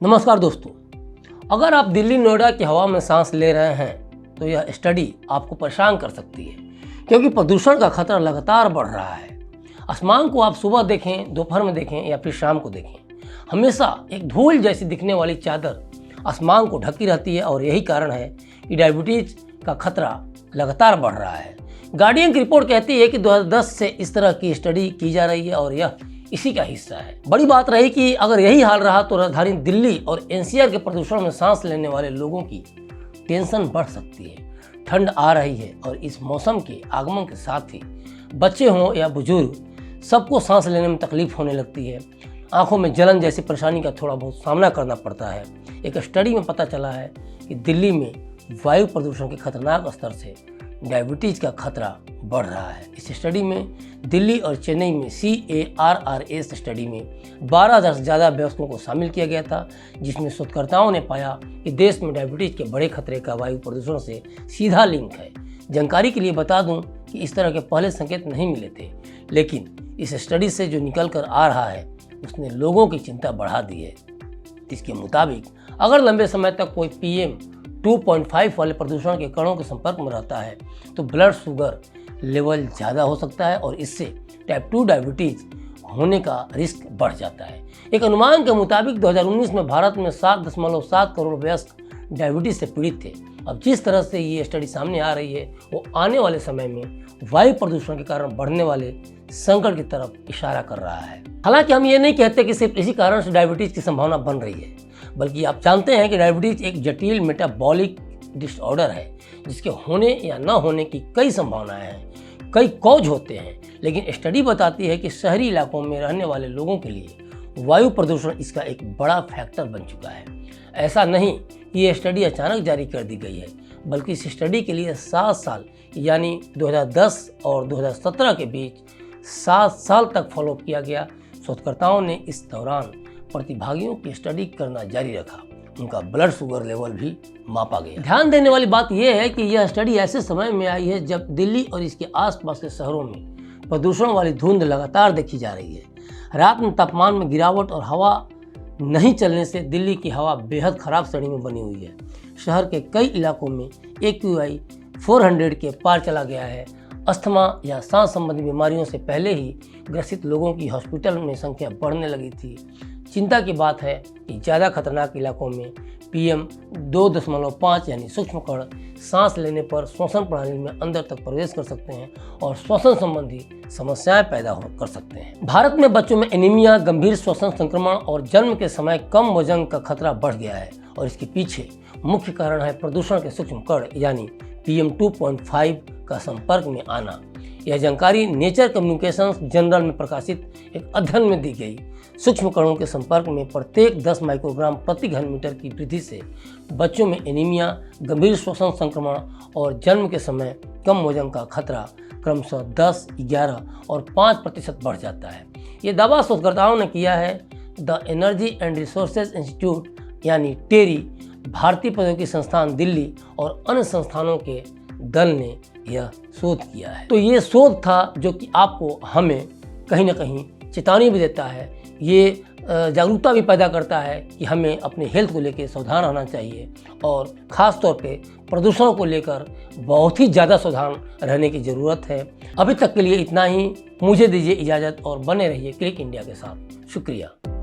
नमस्कार दोस्तों, अगर आप दिल्ली नोएडा की हवा में सांस ले रहे हैं तो यह स्टडी आपको परेशान कर सकती है, क्योंकि प्रदूषण का खतरा लगातार बढ़ रहा है। आसमान को आप सुबह देखें, दोपहर में देखें या फिर शाम को देखें, हमेशा एक धूल जैसी दिखने वाली चादर आसमान को ढकी रहती है और यही कारण है कि डायबिटीज का खतरा लगातार बढ़ रहा है। गार्डियन की रिपोर्ट कहती है कि 2010 से इस तरह की स्टडी की जा रही है और यह इसी का हिस्सा है। बड़ी बात रही कि अगर यही हाल रहा तो राजधानी दिल्ली और एनसीआर के प्रदूषण में सांस लेने वाले लोगों की टेंशन बढ़ सकती है। ठंड आ रही है और इस मौसम के आगमन के साथ ही बच्चे हों या बुजुर्ग, सबको सांस लेने में तकलीफ होने लगती है। आंखों में जलन जैसी परेशानी का थोड़ा बहुत सामना करना पड़ता है। एक स्टडी में पता चला है कि दिल्ली में वायु प्रदूषण के खतरनाक स्तर से डायबिटीज का खतरा बढ़ रहा है। इस स्टडी में दिल्ली और चेन्नई में CARRS स्टडी में 12,000 से ज़्यादा वयस्कों को शामिल किया गया था, जिसमें शोधकर्ताओं ने पाया कि देश में डायबिटीज के बड़े खतरे का वायु प्रदूषण से सीधा लिंक है। जानकारी के लिए बता दूं कि इस तरह के पहले संकेत नहीं मिले थे, लेकिन इस स्टडी से जो निकल कर आ रहा है उसने लोगों की चिंता बढ़ा दी है। इसके मुताबिक अगर लंबे समय तक कोई PM 2.5 वाले प्रदूषण के कणों के संपर्क में रहता है तो ब्लड शुगर लेवल ज़्यादा हो सकता है और इससे टाइप 2 डायबिटीज होने का रिस्क बढ़ जाता है। एक अनुमान के मुताबिक 2019 में भारत में 7.7 करोड़ वयस्क डायबिटीज से पीड़ित थे। अब जिस तरह से ये स्टडी सामने आ रही है वो आने वाले समय में वायु प्रदूषण के कारण बढ़ने वाले संकट की तरफ इशारा कर रहा है। हालांकि हम ये नहीं कहते कि सिर्फ इसी कारण से डायबिटीज की संभावना बन रही है, बल्कि आप जानते हैं कि डायबिटीज एक जटिल मेटाबॉलिक डिसऑर्डर है जिसके होने या न होने की कई संभावनाएं हैं। कई कॉज होते हैं, लेकिन स्टडी बताती है कि शहरी इलाकों में रहने वाले लोगों के लिए वायु प्रदूषण इसका एक बड़ा फैक्टर बन चुका है। ऐसा नहीं कि ये स्टडी अचानक जारी कर दी गई है, बल्कि इस स्टडी के लिए 7 साल यानी 2010 और 2017 के बीच 7 साल तक फॉलो किया गया। शोधकर्ताओं ने इस दौरान प्रतिभागियों की स्टडी करना जारी रखा। उनका ब्लड शुगर लेवल भी मापा गया। ध्यान देने वाली बात यह है कि यह स्टडी ऐसे समय में आई है जब दिल्ली और इसके आसपास के शहरों में प्रदूषण वाली धुंध लगातार देखी जा रही है। रात में तापमान में गिरावट और हवा नहीं चलने से दिल्ली की हवा बेहद खराब श्रेणी में बनी हुई है। शहर के कई इलाकों में AQI 400 के पार चला गया है। अस्थमा या सांस संबंधी बीमारियों से पहले ही ग्रसित लोगों की हॉस्पिटल में संख्या बढ़ने लगी थी। चिंता की बात है कि ज़्यादा खतरनाक इलाकों में PM 2.5 यानी सूक्ष्म कण सांस लेने पर श्वसन प्रणाली में अंदर तक प्रवेश कर सकते हैं और श्वसन संबंधी समस्याएं पैदा कर सकते हैं। भारत में बच्चों में एनीमिया, गंभीर श्वसन संक्रमण और जन्म के समय कम वजन का खतरा बढ़ गया है और इसके पीछे मुख्य कारण है प्रदूषण के सूक्ष्म कण यानी PM 2.5 का संपर्क में आना। यह जानकारी नेचर कम्युनिकेशंस जर्नल में प्रकाशित एक अध्ययन में दी गई। सूक्ष्म कणों के संपर्क में प्रत्येक 10 माइक्रोग्राम प्रति घन मीटर की वृद्धि से बच्चों में एनीमिया, गंभीर श्वसन संक्रमण और जन्म के समय कम वजन का खतरा क्रमशः 10, 11 और 5% बढ़ जाता है। ये दावा शोधकर्ताओं ने किया है। The energy and resources institute यानी टेरी, भारतीय प्रौद्योगिकी संस्थान दिल्ली और अन्य संस्थानों के दल ने यह शोध किया है। तो ये शोध था जो कि आपको हमें कहीं ना कहीं चेतावनी भी देता है। ये जागरूकता भी पैदा करता है कि हमें अपने हेल्थ को लेकर सावधान रहना चाहिए और ख़ास तौर पे प्रदूषण को लेकर बहुत ही ज़्यादा सावधान रहने की ज़रूरत है। अभी तक के लिए इतना ही। मुझे दीजिए इजाज़त और बने रहिए क्लिक इंडिया के साथ। शुक्रिया।